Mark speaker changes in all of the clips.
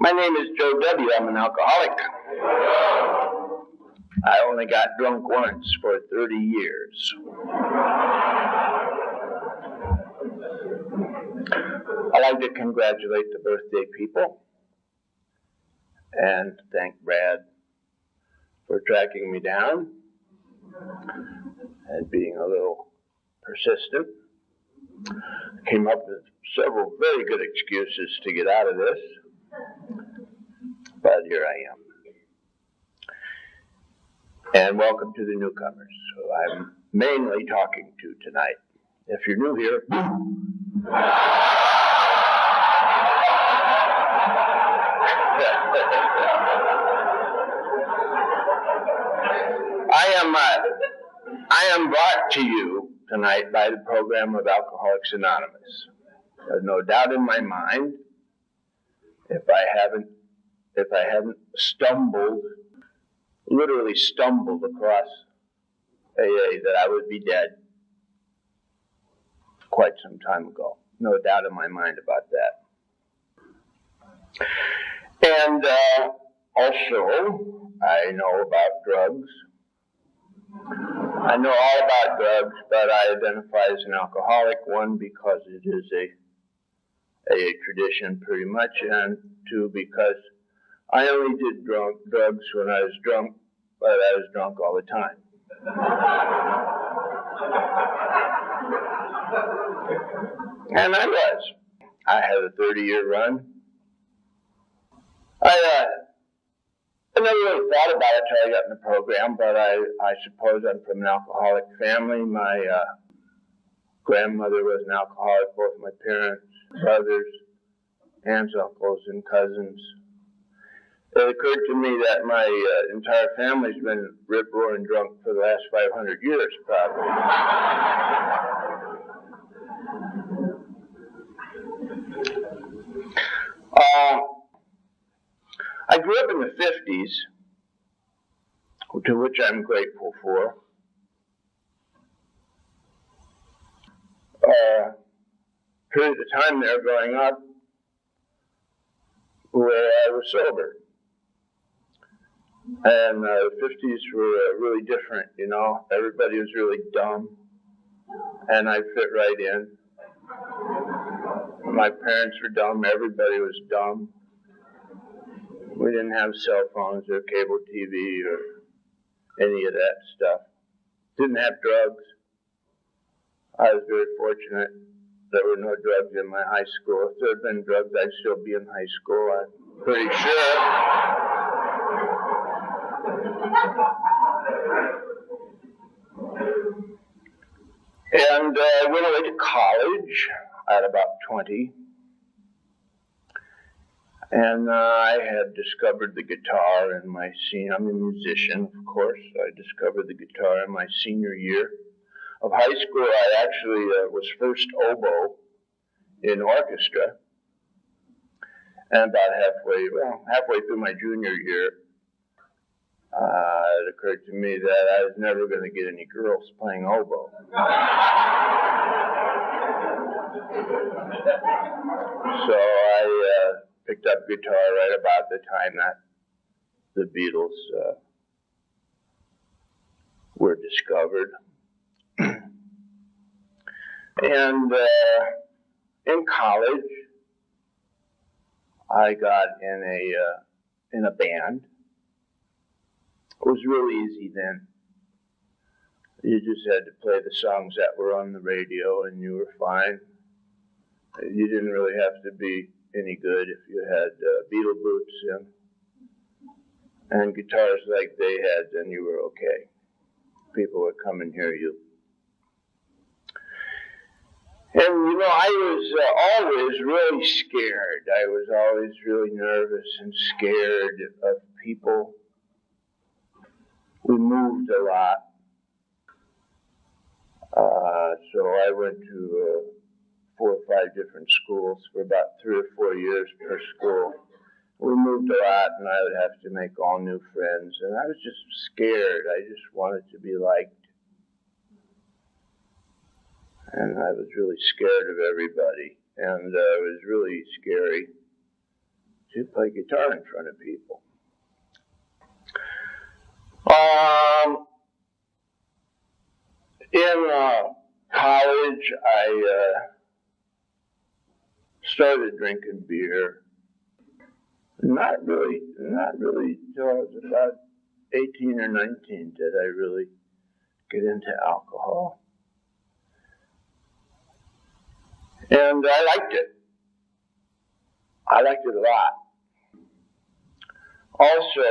Speaker 1: My name is Joe W. I'm an alcoholic. I only got drunk once for 30 years. I'd like to congratulate the birthday people and thank Brad for tracking me down and being a little persistent. Came up with several very good excuses to get out of this, but here I am. And welcome to the newcomers, who I'm mainly talking to tonight. If you're new here, I am brought to you tonight by the program of Alcoholics Anonymous. There's no doubt in my mind, if I hadn't literally stumbled across AA, that I would be dead quite some time ago. No doubt in my mind about that. And also, I know about drugs. I know all about drugs, but I identify as an alcoholic, one, because it is a tradition pretty much, and two, because I only did drugs when I was drunk, but I was drunk all the time. And I was. I had a 30-year run. I never really thought about it until I got in the program, but I suppose I'm from an alcoholic family. My grandmother was an alcoholic, both my parents, brothers, aunts, uncles, and cousins. It occurred to me that my entire family's been rip-roaring drunk for the last 500 years, probably. I grew up in the 50s, to which I'm grateful for. Period of time there growing up where I was sober. And the 50s were really different, you know. Everybody was really dumb, and I fit right in. My parents were dumb. Everybody was dumb. We didn't have cell phones or cable TV or any of that stuff. Didn't have drugs. I was very fortunate. There were no drugs in my high school. If there had been drugs, I'd still be in high school, I'm pretty sure. And I went away to college at about 20. And I had discovered the guitar in my I'm a musician, of course. I discovered the guitar in my senior year of high school. I actually was first oboe in orchestra. And about halfway through my junior year, it occurred to me that I was never going to get any girls playing oboe. So I picked up guitar right about the time that the Beatles were discovered. And in college, I got in a band. It was really easy then. You just had to play the songs that were on the radio and you were fine. You didn't really have to be any good if you had Beatle boots and guitars like they had, then you were okay. People would come and hear you. And, you know, I was always really scared. I was always really nervous and scared of people. We moved a lot. So I went to 4 or 5 different schools for about 3 or 4 years per school. We moved a lot, and I would have to make all new friends. And I was just scared. I just wanted to be liked. And I was really scared of everybody. And it was really scary to play guitar in front of people. In college, I started drinking beer. Not really till I was about 18 or 19 did I really get into alcohol. And I liked it. I liked it a lot. Also,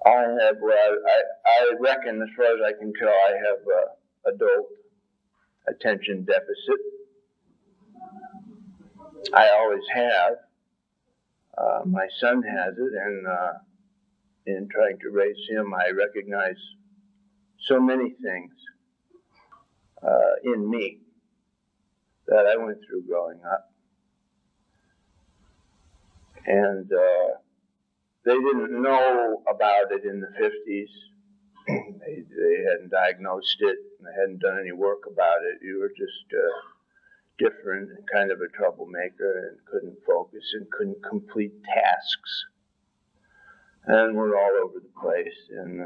Speaker 1: I reckon, as far as I can tell, I have adult attention deficit. I always have. My son has it, and in trying to raise him, I recognize so many things in me that I went through growing up. And they didn't know about it in the 50s. They hadn't diagnosed it, and they hadn't done any work about it. You were just different and kind of a troublemaker and couldn't focus and couldn't complete tasks. And we're all over the place. And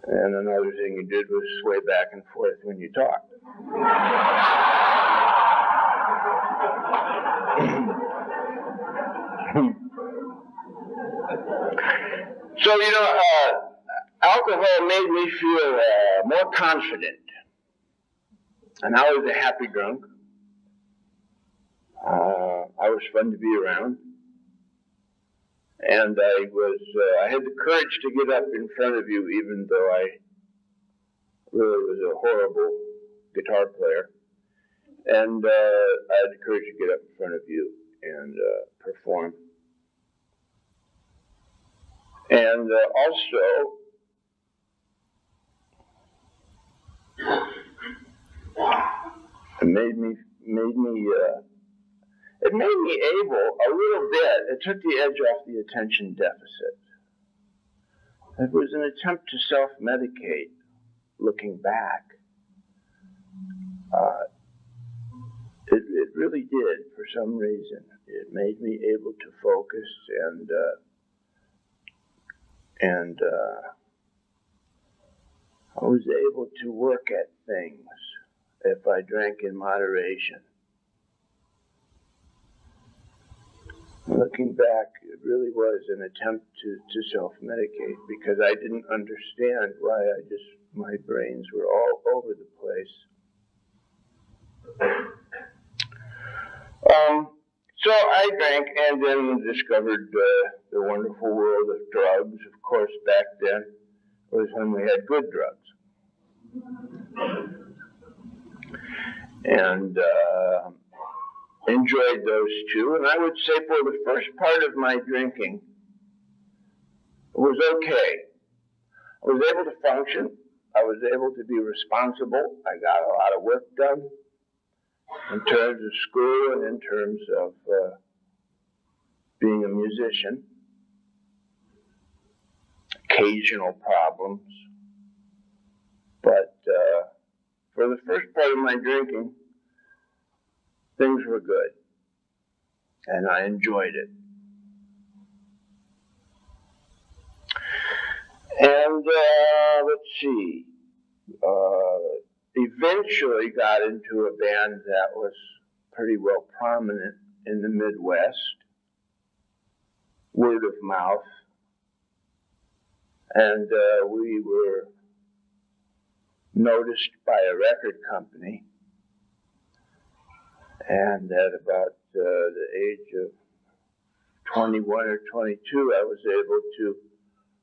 Speaker 1: another thing you did was sway back and forth when you talked. So, alcohol made me feel more confident. And I was a happy drunk. I was fun to be around. And I had the courage to get up in front of you, even though I really was a horrible guitar player. And I had the courage to get up in front of you and perform. And also, it made me able a little bit. It took the edge off the attention deficit. It was an attempt to self-medicate. Looking back, it really did for some reason. It made me able to focus and I was able to work at things if I drank in moderation. Looking back, it really was an attempt to self-medicate because I didn't understand why my brains were all over the place. So I drank and then discovered the wonderful world of drugs. Of course, back then was when we had good drugs. And enjoyed those too. And I would say for the first part of my drinking, it was okay. I was able to function. I was able to be responsible. I got a lot of work done in terms of school and in terms of being a musician. Occasional problems. But for the first part of my drinking, things were good. And I enjoyed it. And let's see. Eventually got into a band that was pretty well prominent in the Midwest. Word of mouth. And we were noticed by a record company. And at about the age of 21 or 22, I was able to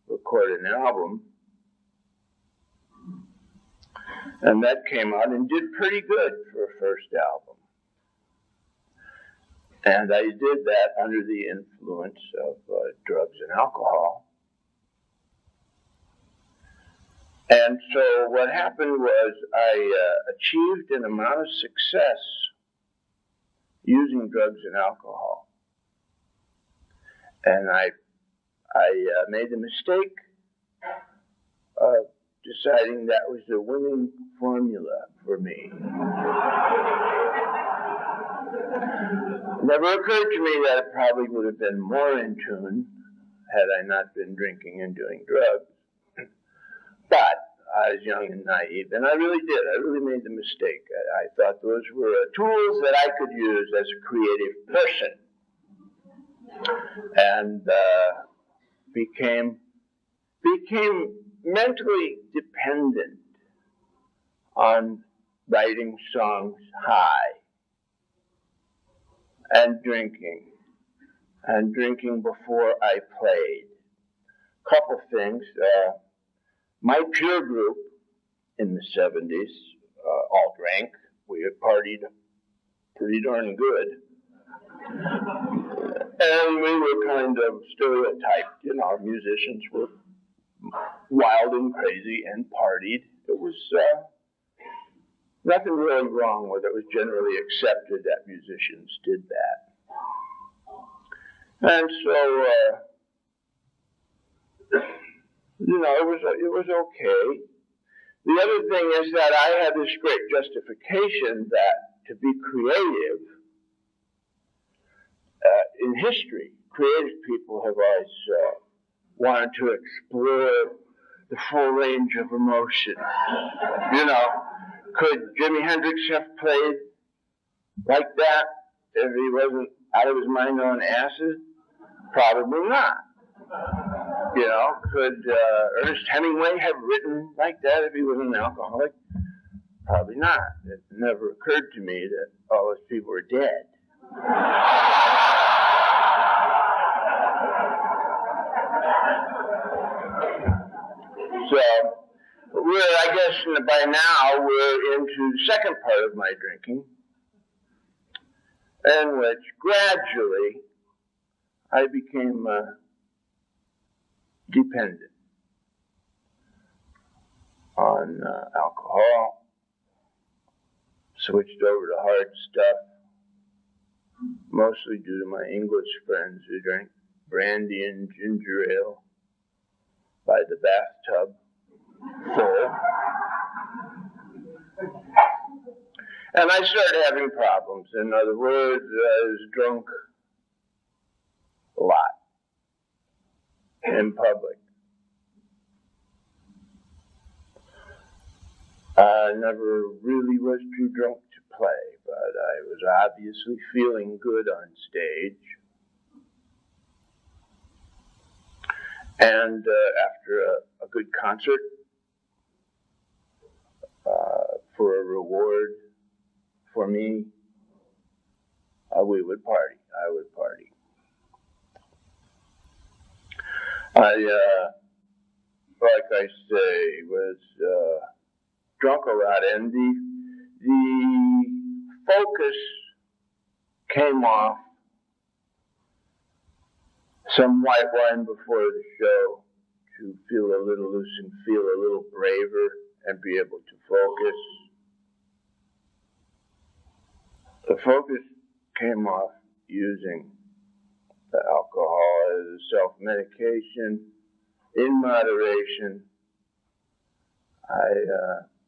Speaker 1: record an album. And that came out and did pretty good for a first album. And I did that under the influence of drugs and alcohol. And so what happened was I achieved an amount of success using drugs and alcohol. And I made the mistake of deciding that was the winning formula for me. It never occurred to me that it probably would have been more in tune had I not been drinking and doing drugs. But I was young and naive, and I really did. I really made the mistake. I thought those were tools that I could use as a creative person, and became mentally dependent on writing songs high and drinking before I played. Couple things. My peer group in the 70s all drank. We had partied pretty darn good. And we were kind of stereotyped. You know, musicians were wild and crazy and partied. It was nothing really wrong with it. It was generally accepted that musicians did that. And so, you know, it was okay. The other thing is that I had this great justification that to be creative in history, creative people have always wanted to explore the full range of emotion. You know, could Jimi Hendrix have played like that if he wasn't out of his mind on acid? Probably not. You know, could Ernest Hemingway have written like that if he was an alcoholic? Probably not. It never occurred to me that all those people were dead. So, I guess by now we're into the second part of my drinking, in which gradually I became dependent on alcohol, switched over to hard stuff, mostly due to my English friends who drank brandy and ginger ale by the bathtub full. And I started having problems. In other words, I was drunk a lot in public. I never really was too drunk to play, but I was obviously feeling good on stage. And after a good concert, for a reward for me, we would party. I would party. Like I say, was drunk a lot, and the focus came off some white wine before the show to feel a little loose and feel a little braver and be able to focus. The focus came off using the alcohol as a self-medication in moderation. I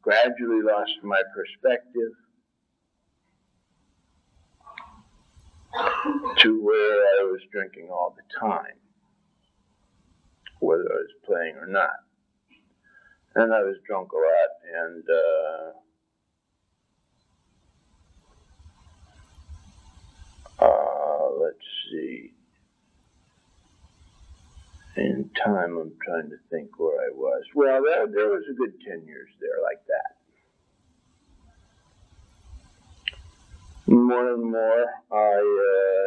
Speaker 1: gradually lost my perspective to where I was drinking all the time, whether I was playing or not. And I was drunk a lot, and let's see. In time, I'm trying to think where I was. Well, there was a good 10 years there like that. More and more, I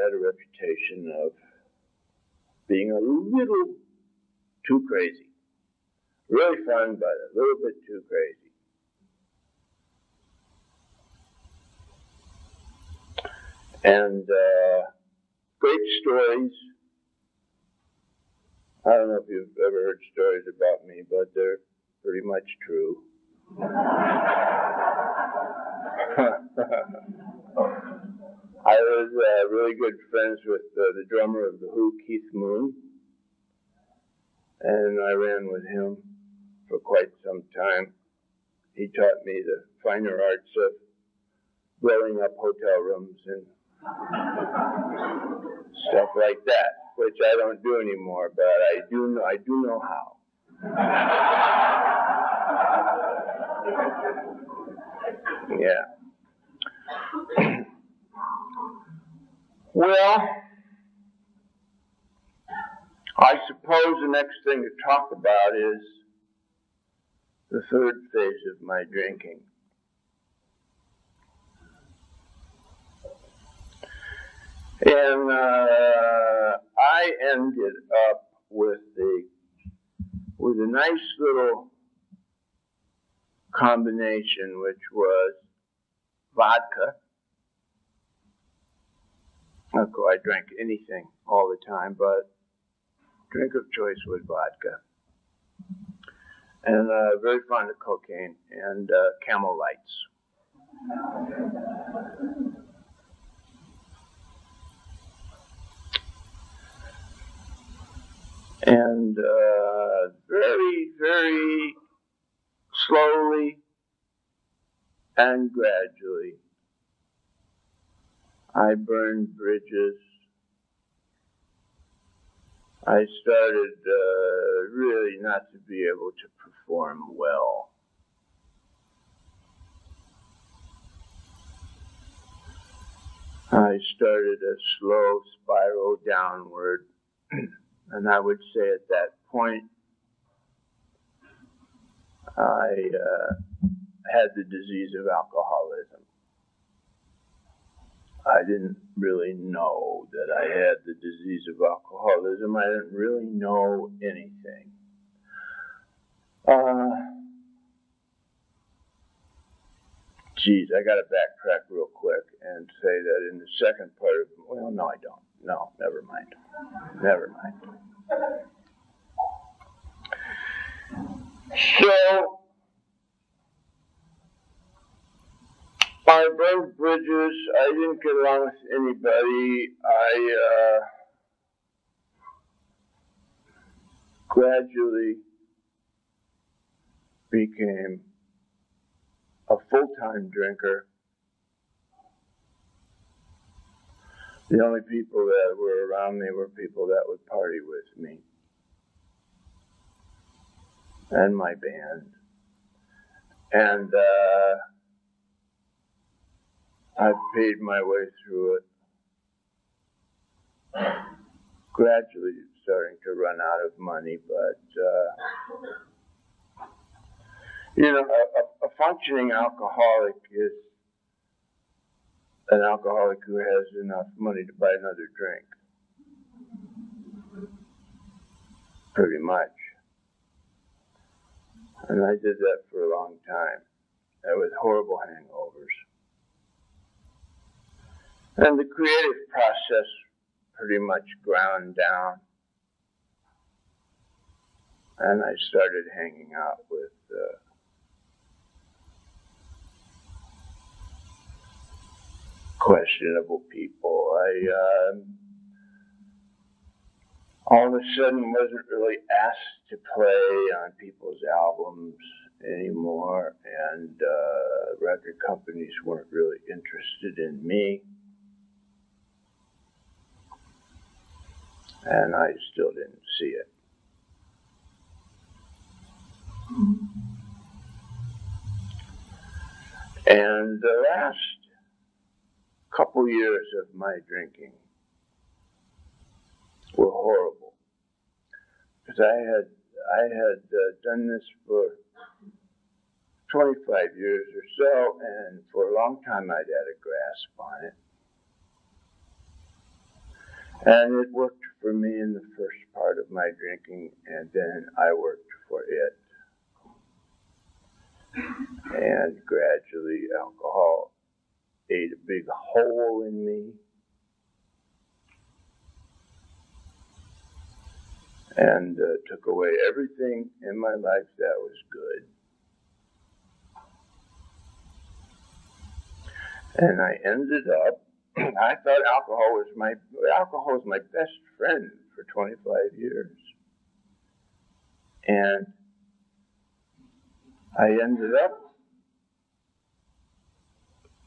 Speaker 1: had a reputation of being a little too crazy. Really fun, but a little bit too crazy. And great stories. I don't know if you've ever heard stories about me, but they're pretty much true. I was really good friends with the drummer of The Who, Keith Moon, and I ran with him for quite some time. He taught me the finer arts of blowing up hotel rooms and Stuff like that, which I don't do anymore, but I do know how. Yeah. Well, I suppose the next thing to talk about is the third phase of my drinking. And I ended up with a nice little combination, which was vodka. Of course, I drank anything all the time, but drink of choice was vodka. And very fond of cocaine and Camel Lights. And very, very slowly and gradually, I burned bridges. I started really not to be able to perform well. I started a slow spiral downward, and I would say at that point, I had the disease of alcoholism. I didn't really know that I had the disease of alcoholism. I didn't really know anything. I got to backtrack real quick and say that in the second part of, well, no, I don't. No, never mind. Never mind. So, I burned bridges. I didn't get along with anybody. I gradually became a full-time drinker. The only people that were around me were people that would party with me and my band. And I paid my way through it, gradually starting to run out of money, but a functioning alcoholic is an alcoholic who has enough money to buy another drink. Pretty much. And I did that for a long time. And with horrible hangovers. And the creative process pretty much ground down. And I started hanging out with questionable people. I all of a sudden wasn't really asked to play on people's albums anymore, and record companies weren't really interested in me. And I still didn't see it. And the last couple years of my drinking were horrible, because I had done this for 25 years or so, and for a long time I'd had a grasp on it. And it worked for me in the first part of my drinking, and then I worked for it. And gradually alcohol ate a big hole in me. And took away everything in my life that was good. And I ended up, I thought alcohol was my best friend for 25 years. And I ended up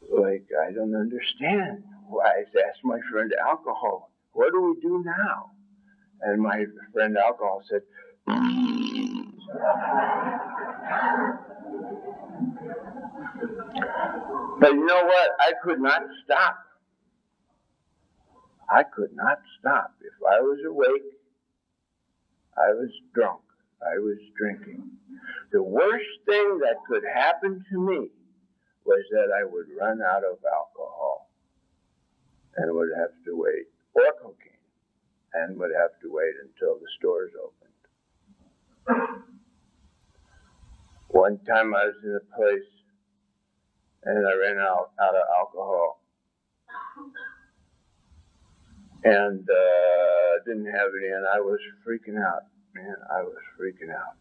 Speaker 1: like, I don't understand. I asked my friend Alcohol, what do we do now? And my friend Alcohol said, but you know what? I could not stop. I could not stop. If I was awake, I was drunk. I was drinking. The worst thing that could happen to me was that I would run out of alcohol and would have to wait, or cocaine, and would have to wait until the stores opened. One time I was in a place and I ran out of alcohol and didn't have any, and I was freaking out. Man, I was freaking out.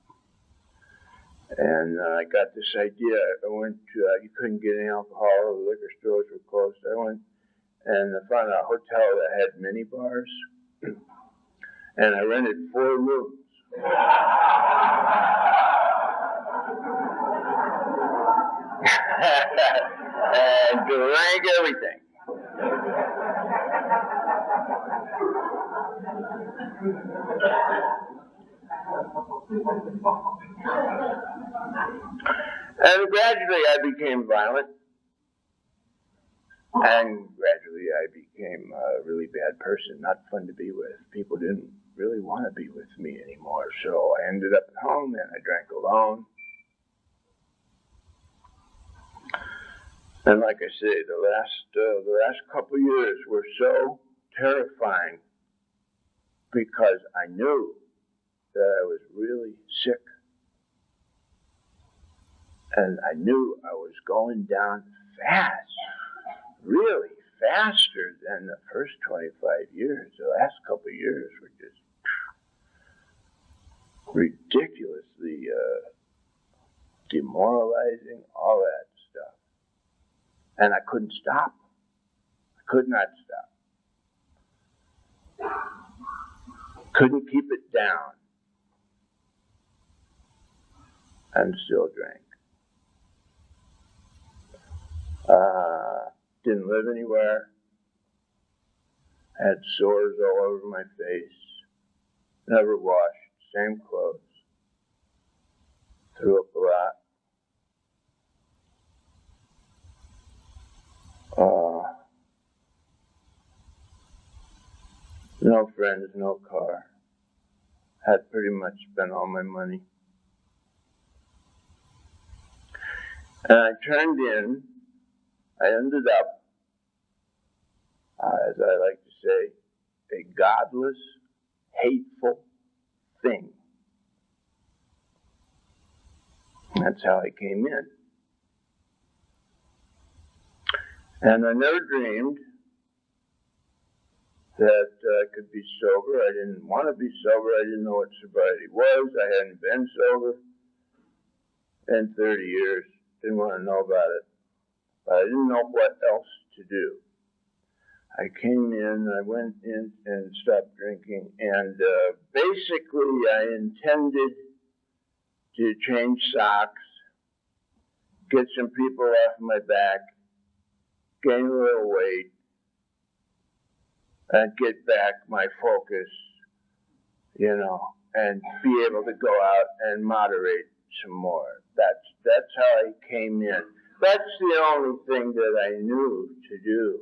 Speaker 1: And I got this idea. I went to, you couldn't get any alcohol, the liquor stores were closed. I went and I found a hotel that had mini bars, and I rented 4 rooms. And drank everything. And gradually I became violent. And gradually I became a really bad person, not fun to be with. People didn't really want to be with me anymore. So I ended up at home and I drank alone. And like I say, the last couple years were so terrifying because I knew that I was really sick. And I knew I was going down fast, really faster than the first 25 years. The last couple of years were just ridiculously demoralizing, all that stuff. And I couldn't stop. I could not stop. Couldn't keep it down. And still drank. Didn't live anywhere. Had sores all over my face. Never washed. Same clothes. Threw up a lot. No friends, no car. Had pretty much spent all my money. And I turned in. I ended up, as I like to say, a godless, hateful thing. That's how I came in. And I never dreamed that I could be sober. I didn't want to be sober. I didn't know what sobriety was. I hadn't been sober in 30 years. Didn't want to know about it. But I didn't know what else to do. I came in, I went in and stopped drinking, and basically I intended to change socks, get some people off my back, gain a little weight, and get back my focus, and be able to go out and moderate some more. That's how I came in. That's the only thing that I knew to do.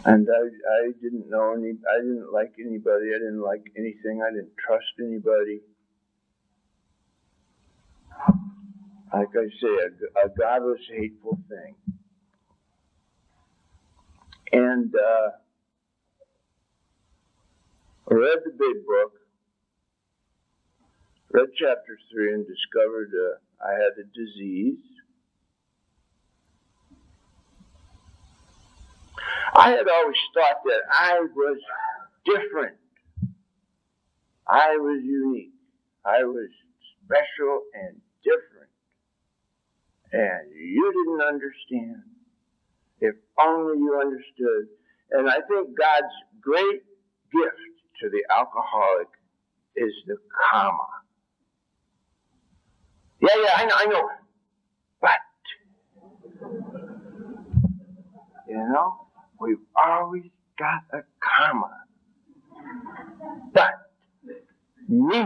Speaker 1: And I didn't know I didn't like anybody, I didn't like anything, I didn't trust anybody. Like I say, a godless, hateful thing. And I read the big book, read chapter 3, and discovered I had a disease. I had always thought that I was different. I was unique. I was special and different. And you didn't understand. If only you understood. And I think God's great gift to the alcoholic is the karma. Yeah, I know. But, we've always got a comma. But, me.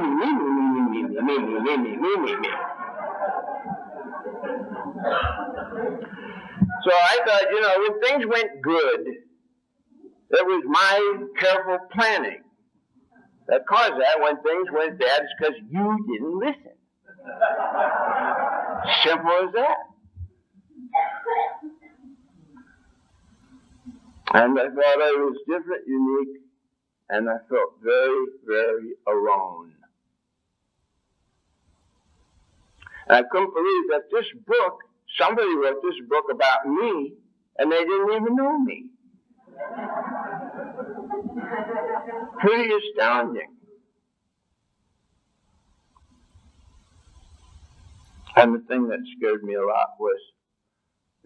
Speaker 1: So I thought, when things went good, it was my careful planning that caused that. When things went bad, it's because you didn't listen. Simple as that. And I thought I was different, unique, and I felt very, very alone. And I couldn't believe that somebody wrote this book about me, and they didn't even know me. Pretty astounding. And the thing that scared me a lot was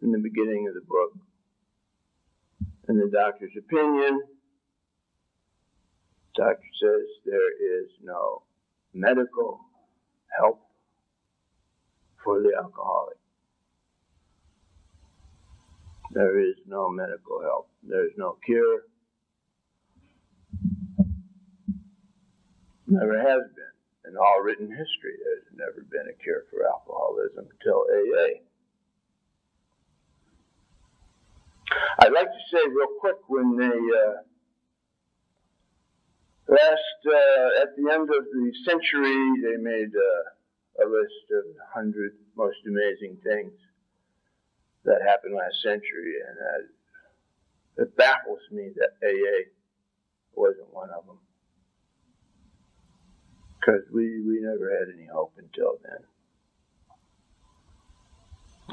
Speaker 1: in the beginning of the book, in the doctor's opinion, the doctor says there is no medical help for the alcoholic. There is no medical help. There is no cure. Never has been. In all written history, there's never been a cure for alcoholism until AA. I'd like to say real quick, when they at the end of the century, they made a list of 100 most amazing things that happened last century, and it baffles me that AA wasn't one of them. Because we never had any hope until then.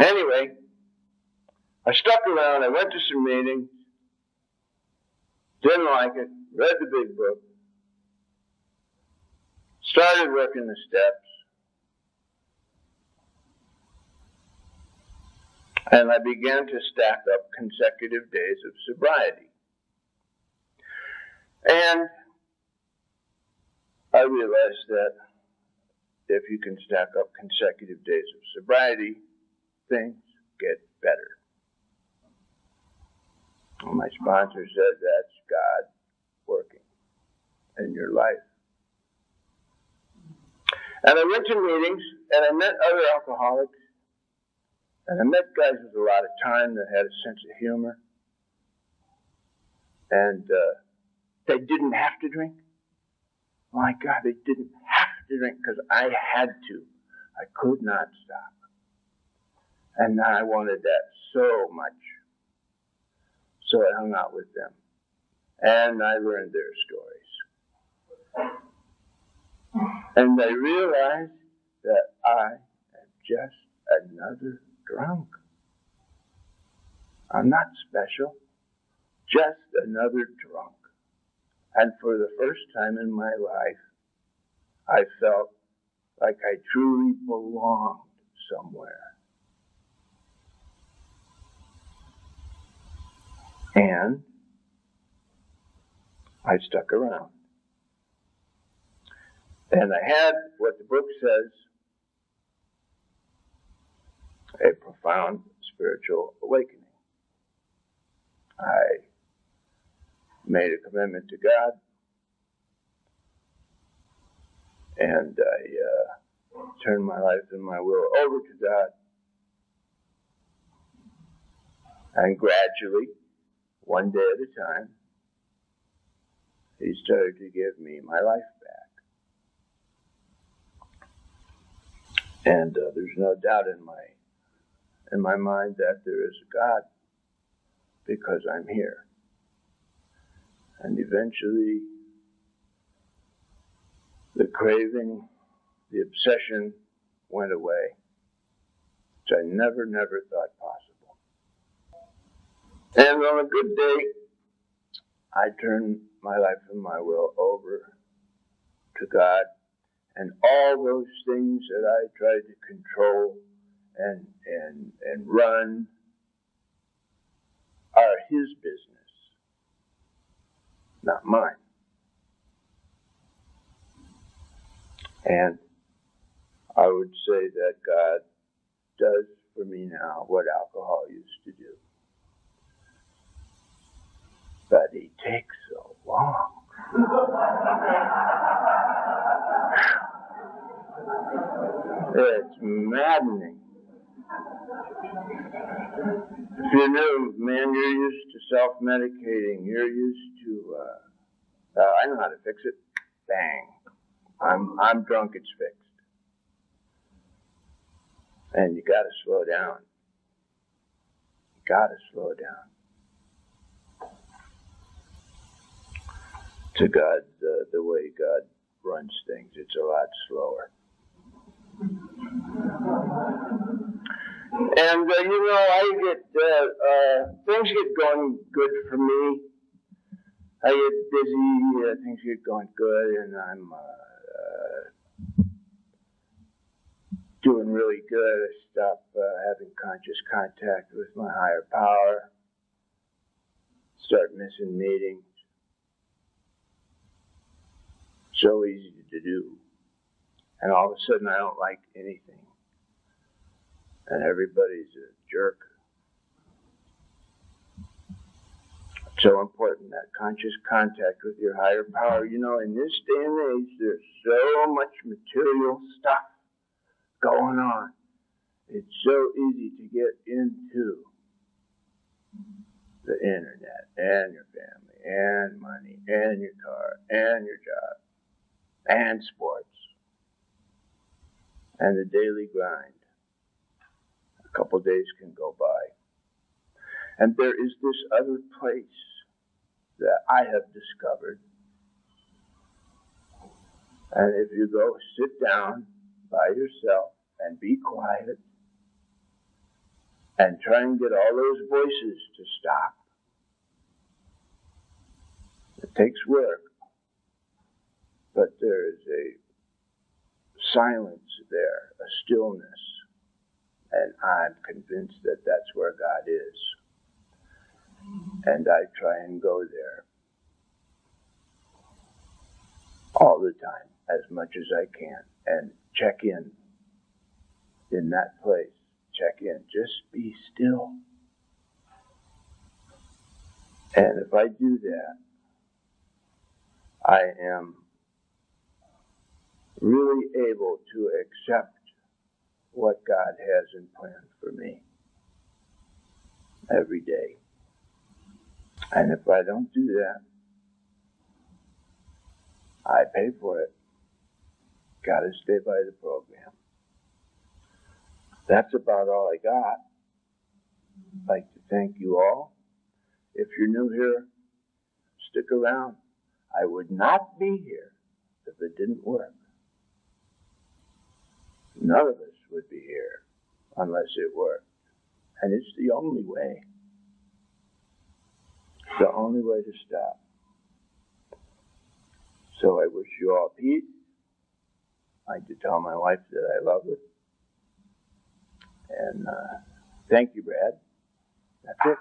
Speaker 1: Anyway, I stuck around. I went to some meetings. Didn't like it. Read the big book. Started working the steps. And I began to stack up consecutive days of sobriety. And I realized that if you can stack up consecutive days of sobriety, things get better. And my sponsor said that's God working in your life. And I went to meetings, and I met other alcoholics, and I met guys with a lot of time that had a sense of humor, and they didn't have to drink. My God, they didn't have to drink because I had to. I could not stop. And I wanted that so much. So I hung out with them. And I learned their stories. And I realized that I am just another drunk. I'm not special. Just another drunk. And for the first time in my life, I felt like I truly belonged somewhere. And I stuck around. And I had what the book says, a profound spiritual awakening. I made a commitment to God, and I turned my life and my will over to God. And gradually, one day at a time, He started to give me my life back. And there's no doubt in my mind that there is a God, because I'm here. And eventually, the craving, the obsession went away, which I never thought possible. And on a good day, I turned my life and my will over to God, and all those things that I tried to control and run are His business, not mine. And I would say that God does for me now what alcohol used to do. But he takes so long. It's maddening. If you're new, man, you're used to self-medicating. You're used to, I know how to fix it. Bang. I'm drunk, it's fixed. And you gotta slow down. You gotta slow down. To God, the way God runs things, it's a lot slower. And, I get, things get going good for me. I get busy, things get going good, and I'm doing really good. I stop having conscious contact with my higher power. Start missing meetings. So easy to do. And all of a sudden I don't like anything. And everybody's a jerk. It's so important, that conscious contact with your higher power. In this day and age, there's so much material stuff going on. It's so easy to get into the internet and your family and money and your car and your job and sports and the daily grind. A couple days can go by. And there is this other place that I have discovered. And if you go sit down by yourself and be quiet and try and get all those voices to stop, it takes work. But there is a silence there, a stillness. And I'm convinced that that's where God is. And I try and go there all the time, as much as I can, and check in that place. Check in. Just be still. And if I do that, I am really able to accept what God has in plan for me every day. And if I don't do that, I pay for it. Gotta stay by the program. That's about all I got. I'd like to thank you all. If you're new here, stick around. I would not be here if it didn't work. None of us would be here unless it worked. And it's the only way. It's the only way to stop. So I wish you all peace. I like to tell my wife that I love her. And thank you, Brad. That's it.